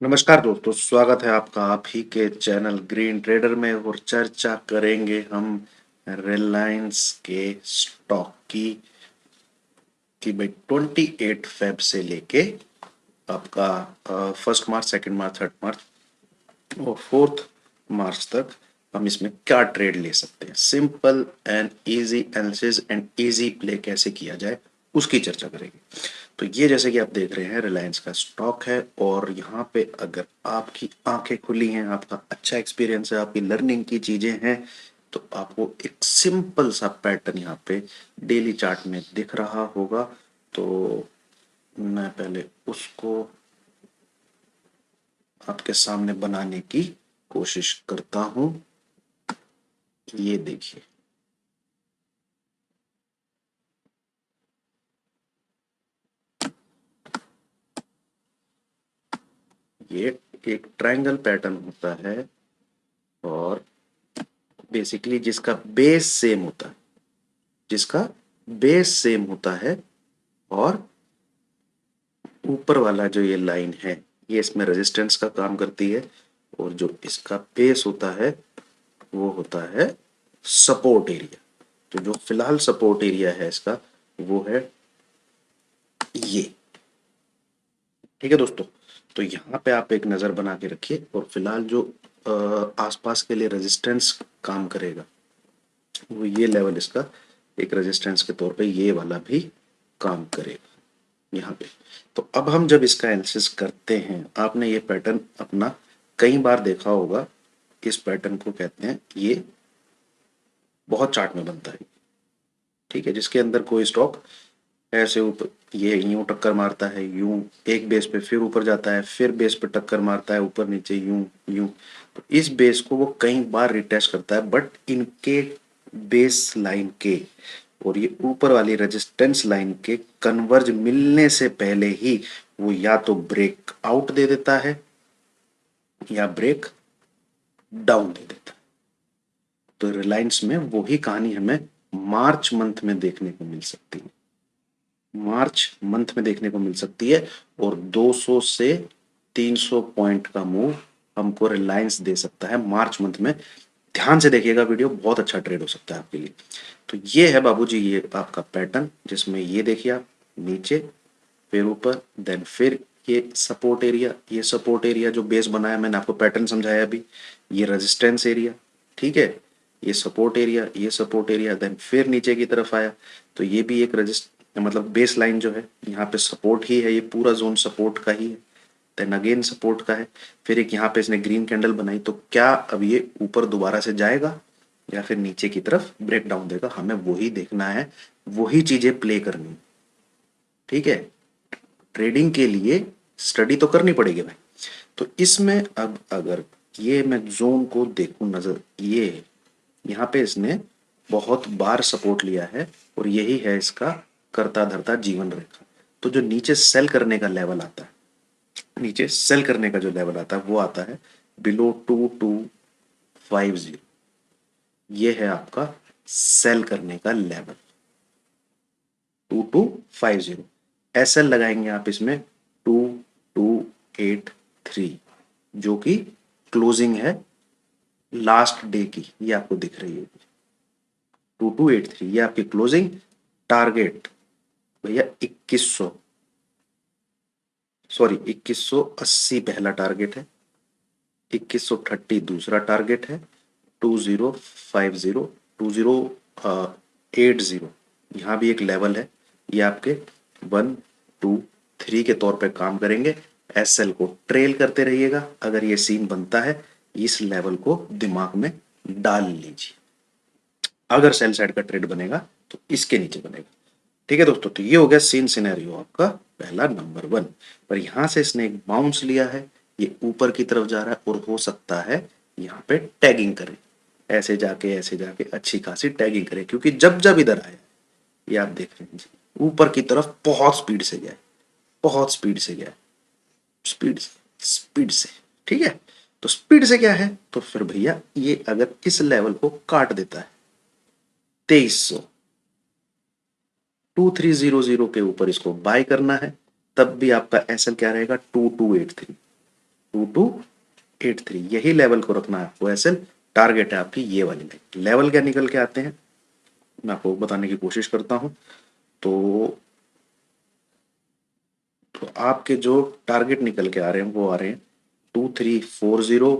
नमस्कार दोस्तों, स्वागत है आपका आप ही के चैनल ग्रीन ट्रेडर में। और चर्चा करेंगे हम रिलायंस के स्टॉक की भाई 28 फेब से लेके आपका 1 मार्च, 2 मार्च, 3 मार्च और 4 मार्च तक हम इसमें क्या ट्रेड ले सकते हैं। Simple and easy analysis and easy play कैसे किया जाए उसकी चर्चा करेंगे। तो ये जैसे कि आप देख रहे हैं रिलायंस का स्टॉक है, और यहाँ पे अगर आपकी आंखें खुली हैं, आपका अच्छा एक्सपीरियंस है, आपकी लर्निंग की चीजें हैं, तो आपको एक सिंपल सा पैटर्न यहाँ पे डेली चार्ट में दिख रहा होगा। तो मैं पहले उसको आपके सामने बनाने की कोशिश करता हूं। ये देखिए, ये एक ट्रायंगल पैटर्न होता है, और बेसिकली जिसका बेस सेम होता है, और ऊपर वाला जो ये लाइन है ये इसमें रेजिस्टेंस का काम करती है, और जो इसका बेस होता है वो होता है सपोर्ट एरिया। तो जो फिलहाल सपोर्ट एरिया है इसका वो है ये। ठीक है दोस्तों, तो यहाँ पे आप एक नजर बना के रखिए, और फिलहाल जो आसपास के लिए रेजिस्टेंस काम करेगा वो ये लेवल इसका एक रेजिस्टेंस के तौर पे ये वाला भी काम करेगा यहाँ पे। तो अब हम जब इसका एनालिसिस करते हैं, आपने ये पैटर्न अपना कई बार देखा होगा। इस पैटर्न को कहते हैं, ये बहुत चार्ट में बनता है। ठीक है, जिसके अंदर कोई स्टॉक ऐसे ऊपर ये यूं टक्कर मारता है, यूं एक बेस पे फिर ऊपर जाता है, फिर बेस पे टक्कर मारता है, ऊपर नीचे यूं यूं। तो इस बेस को वो कई बार रिटेस्ट करता है, बट इनके बेस लाइन के और ये ऊपर वाली रेजिस्टेंस लाइन के कन्वर्ज मिलने से पहले ही वो या तो ब्रेक आउट दे देता है या ब्रेक डाउन दे देता है। तो रिलायंस में वही कहानी हमें मार्च मंथ में देखने को मिल सकती है। मार्च मंथ में देखने को मिल सकती है, और 200 से 300 पॉइंट का मूव हमको रिलायंस दे सकता है मार्च मंथ में। ध्यान से देखिएगा वीडियो, बहुत अच्छा ट्रेड हो सकता है आपके लिए। तो ये है बाबूजी, ये आपका पैटर्न, जिसमें ये देखिए आप नीचे फिर ऊपर, देन फिर ये सपोर्ट एरिया जो बेस बनाया, मैंने आपको पैटर्न समझाया अभी। ये रेजिस्टेंस एरिया, ठीक है, ये सपोर्ट एरिया, देन फिर नीचे की तरफ आया। तो ये भी एक रजिस्ट मतलब बेस लाइन जो है यहाँ पे सपोर्ट ही है, ये पूरा जोन सपोर्ट का ही है। देन अगेन सपोर्ट का है, फिर एक यहाँ पे इसने ग्रीन कैंडल बनाई। तो क्या अब ये ऊपर दोबारा से जाएगा या फिर नीचे की तरफ ब्रेक डाउन देगा, हमें वही देखना है, वही चीजें प्ले करनी। ठीक है, ट्रेडिंग के लिए स्टडी तो करनी पड़ेगी भाई। तो इसमें अब अगर ये मैं जोन को देखूं, नजर ये यहाँ पे इसने बहुत बार सपोर्ट लिया है, और यही है इसका करता धरता जीवन रेखा। तो जो नीचे सेल करने का लेवल आता है, नीचे सेल करने का जो लेवल आता है वो आता है बिलो 2250। ये है आपका सेल करने का लेवल 2250। एस एल लगाएंगे आप इसमें 2283, जो कि क्लोजिंग है लास्ट डे की, ये आपको दिख रही है 2283। ये आपकी क्लोजिंग टारगेट भैया 2100, सॉरी 2180 पहला टारगेट है, 2130 दूसरा टारगेट है, 2050 2080 यहाँ भी एक लेवल है। ये आपके 1 2 3 के तौर पे काम करेंगे। एसएल को ट्रेल करते रहिएगा। अगर ये सीन बनता है, इस लेवल को दिमाग में डाल लीजिए। अगर सेल साइड का ट्रेड बनेगा तो इसके नीचे बनेगा। ठीक है दोस्तों, तो ये हो गया सीन सिनेरियो आपका पहला नंबर 1। पर यहां से इसने एक बाउंस लिया है, ये ऊपर की तरफ जा रहा है, और हो सकता है यहाँ पे टैगिंग करे, ऐसे जाके अच्छी खासी टैगिंग करे, क्योंकि जब जब इधर आया, ये आप देख रहे हैं जी, ऊपर की तरफ बहुत स्पीड से गया, बहुत स्पीड से गया, स्पीड से, स्पीड से। ठीक है, तो स्पीड से क्या है, तो फिर भैया ये अगर इस लेवल को काट देता है 2300, 2300 के ऊपर इसको बाय करना है, तब भी आपका एसएल क्या रहेगा 2283। 2283, यही लेवल को रखना है आपको एसएल। टारगेट है आपकी ये वाली लाइन। लेवल क्या निकल के आते हैं मैं आपको बताने की कोशिश करता हूं। तो आपके जो टारगेट निकल के आ रहे हैं वो आ रहे हैं 2340,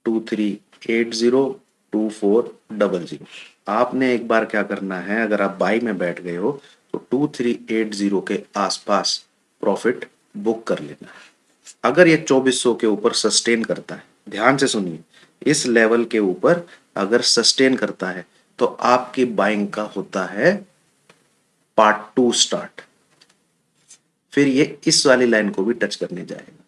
2380, 2400। आपने एक बार क्या करना है, अगर आप बाई में बैठ गए हो तो 2380 के आसपास प्रॉफिट बुक कर लेना है। अगर ये 2400 के ऊपर सस्टेन करता है, ध्यान से सुनिए, इस लेवल के ऊपर अगर सस्टेन करता है तो आपकी बाइंग का होता है पार्ट 2 स्टार्ट। फिर ये इस वाली लाइन को भी टच करने जाएगा,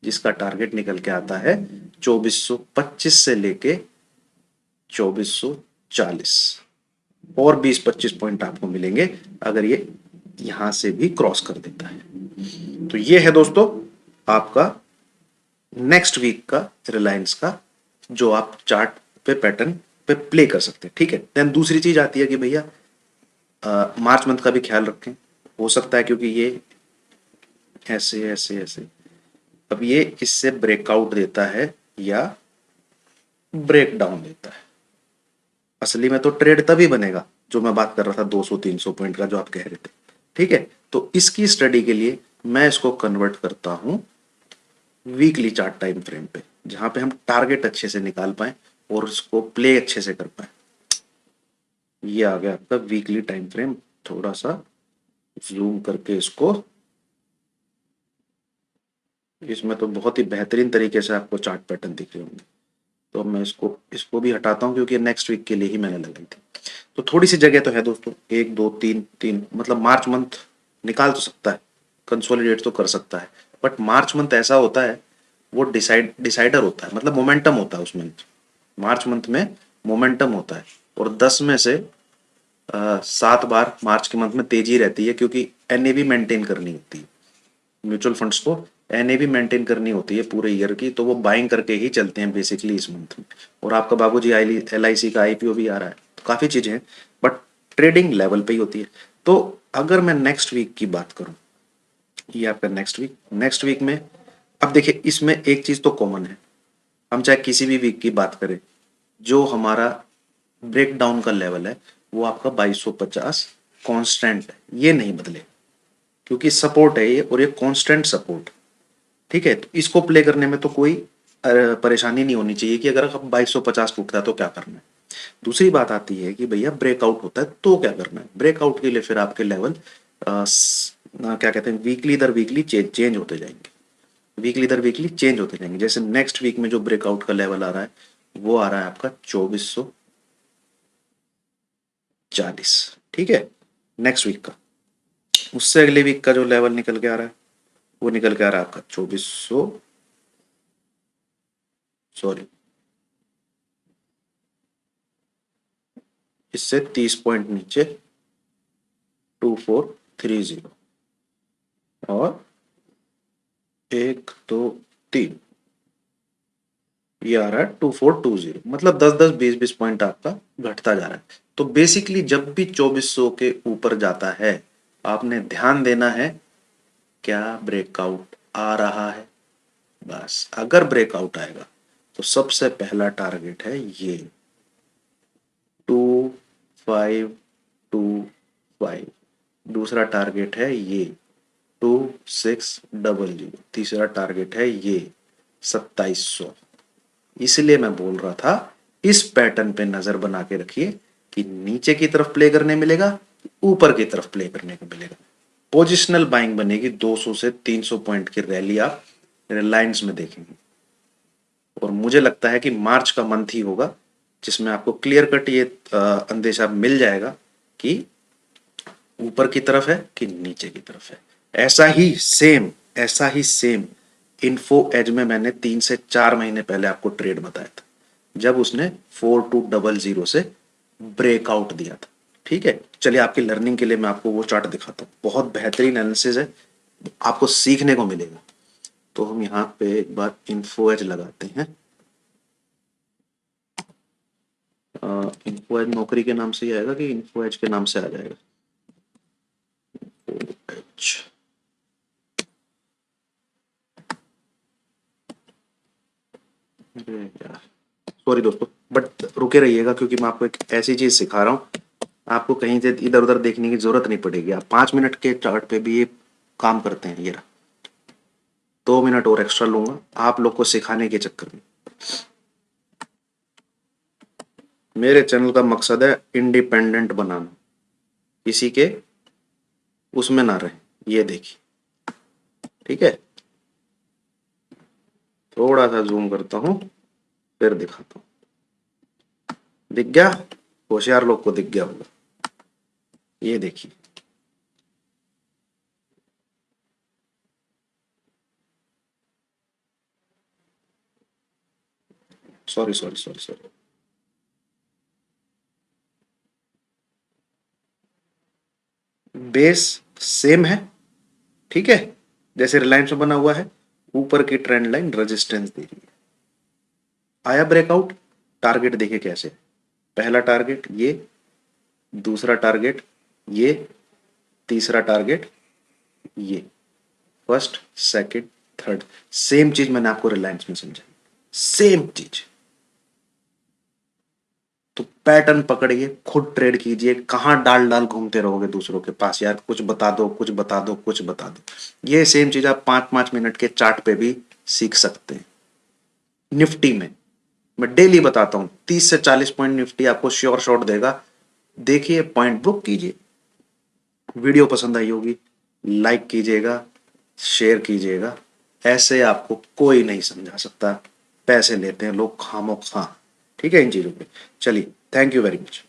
जिसका टारगेट निकल के आता है 2425 से लेके 2440, और 20-25 पॉइंट आपको मिलेंगे अगर ये यहां से भी क्रॉस कर देता है। तो ये है दोस्तों आपका नेक्स्ट वीक का रिलायंस का, जो आप चार्ट पे पैटर्न पे प्ले कर सकते हैं। ठीक है, देन दूसरी चीज आती है कि भैया मार्च मंथ का भी ख्याल रखें। हो सकता है क्योंकि ये ऐसे ऐसे ऐसे, अब ये इससे ब्रेकआउट देता है या ब्रेक डाउन देता है। असली में तो ट्रेड तभी बनेगा, जो मैं बात कर रहा था 200-300 पॉइंट का जो आप कह रहे थे। ठीक है, तो इसकी स्टडी के लिए मैं इसको कन्वर्ट करता हूं वीकली चार्ट टाइम फ्रेम पे, जहां पे हम टारगेट अच्छे से निकाल पाए और उसको प्ले अच्छे से कर पाए। ये आ गया आपका वीकली टाइम फ्रेम। थोड़ा सा जूम करके इसको, इसमें तो बहुत ही बेहतरीन तरीके से आपको चार्ट पैटर्न दिख रहे होंगे। तो मैं इसको इसको भी हटाता हूं क्योंकि नेक्स्ट वीक के लिए ही मैंने लगाई थी। तो थोड़ी सी जगह तो है दोस्तों, 1 2 3 3, मतलब मार्च मंथ निकाल तो सकता है, कंसोलिडेट तो कर सकता है, बट मार्च मंथ ऐसा होता है, वो डिसाइडर होता है, मतलब मोमेंटम होता है उस मंथ। मार्च मंथ में मोमेंटम होता है, और 10 में से 7 बार मार्च के मंथ में तेजी रहती है, क्योंकि एनएवी मेंटेन करनी होती है म्यूचुअल फंड्स को। एनएवी मेंटेन करनी होती है पूरे ईयर की, तो वो बाइंग करके ही चलते हैं बेसिकली इस मंथ में। और आपका बाबूजी एलआईसी का आईपीओ भी आ रहा है, तो काफी चीजें हैं, बट ट्रेडिंग लेवल पे ही होती है। तो अगर मैं नेक्स्ट वीक की बात करूं, ये आपका नेक्स्ट वीक में, अब देखिए इसमें एक चीज तो कॉमन है, हम चाहे किसी भी वीक की बात करें, जो हमारा ब्रेक डाउन का लेवल है वो आपका 2250 कांस्टेंट है, ये नहीं बदले, क्योंकि सपोर्ट है ये, और ये कांस्टेंट सपोर्ट। ठीक है, तो इसको प्ले करने में तो कोई परेशानी नहीं होनी चाहिए कि अगर आप 2250 टूटता है तो क्या करना है। दूसरी बात आती है कि भैया ब्रेकआउट होता है तो क्या करना है। ब्रेकआउट के लिए फिर आपके लेवल क्या कहते हैं, वीकली दर वीकली चेंज होते जाएंगे, वीकली दर वीकली चेंज होते जाएंगे। जैसे नेक्स्ट वीक में जो ब्रेकआउट का लेवल आ रहा है वो आ रहा है आपका 2440। ठीक है, नेक्स्ट वीक का। उससे अगले वीक का जो लेवल निकल के आ रहा है वो निकल के आ रहा है आपका 2400, सॉरी, इससे 30 पॉइंट नीचे 2430, और 1 2 3 ये आ रहा है 2420, मतलब 10-10 20-20 पॉइंट आपका घटता जा रहा है। तो बेसिकली जब भी 2400 के ऊपर जाता है, आपने ध्यान देना है क्या ब्रेकआउट आ रहा है। बस अगर ब्रेकआउट आएगा तो सबसे पहला टारगेट है ये 2525, दूसरा टारगेट है ये 2600, तीसरा टारगेट है ये 2700। इसलिए मैं बोल रहा था इस पैटर्न पे नजर बना के रखिए कि नीचे की तरफ प्ले करने मिलेगा, ऊपर की तरफ प्ले करने को मिलेगा। पोजिशनल बाइंग बनेगी, 200 से 300 पॉइंट की रैली आप रिलायंस में देखेंगे, और मुझे लगता है कि मार्च का मंथ ही होगा जिसमें आपको क्लियर कट ये अंदेशा मिल जाएगा कि ऊपर की तरफ है कि नीचे की तरफ है। ऐसा ही सेम इन्फो एज में मैंने 3 से 4 महीने पहले आपको ट्रेड बताया था, जब उसने 4200 से ब्रेकआउट दिया था। ठीक है, चलिए आपकी लर्निंग के लिए मैं आपको वो चार्ट दिखाता हूँ, बहुत बेहतरीन एनालिसिस है, आपको सीखने को मिलेगा। तो हम यहाँ पे एक बार इन्फो एज लगाते हैं। इन्फो एज नौकरी के नाम से ही आएगा कि इन्फो एज के नाम से आ जाएगा? एज, अरे यार, सॉरी दोस्तों, बट रुके रहिएगा क्योंकि मैं आपको एक ऐसी चीज सिखा रहा हूँ, आपको कहीं से इधर उधर देखने की जरूरत नहीं पड़ेगी। आप 5 मिनट के चार्ट पे भी ये काम करते हैं। ये रहा, 2 मिनट और एक्स्ट्रा लूंगा आप लोग को सिखाने के चक्कर में। मेरे चैनल का मकसद है इंडिपेंडेंट बनाना, किसी के उसमें ना रहे। ये देखिए, ठीक है, थोड़ा सा जूम करता हूँ फिर दिखाता हूँ। दिख गया? होशियार लोग को दिख गया होगा। ये देखिए, sorry sorry sorry sorry, base same है, ठीक है, जैसे रिलायंस में बना हुआ है। ऊपर की ट्रेंड लाइन रेजिस्टेंस दे रही है, आया ब्रेकआउट। टारगेट देखिए कैसे, पहला टारगेट ये, दूसरा टारगेट ये, तीसरा टारगेट ये, फर्स्ट सेकंड थर्ड। सेम चीज मैंने आपको रिलायंस में समझाई, सेम चीज। तो पैटर्न पकड़िए, खुद ट्रेड कीजिए। कहां डाल डाल घूमते रहोगे दूसरों के पास, यार कुछ बता दो, कुछ बता दो, कुछ बता दो। ये सेम चीज आप 5-5 मिनट के चार्ट पे भी सीख सकते हैं। निफ्टी में मैं डेली बताता हूं, 30 से 40 पॉइंट निफ्टी आपको श्योर शॉट देगा। देखिए, पॉइंट बुक कीजिए। वीडियो पसंद आई होगी, लाइक कीजिएगा, शेयर कीजिएगा। ऐसे आपको कोई नहीं समझा सकता। पैसे लेते हैं लोग खामो खा, ठीक है, इन चीजों पे। चलिए, थैंक यू वेरी मच।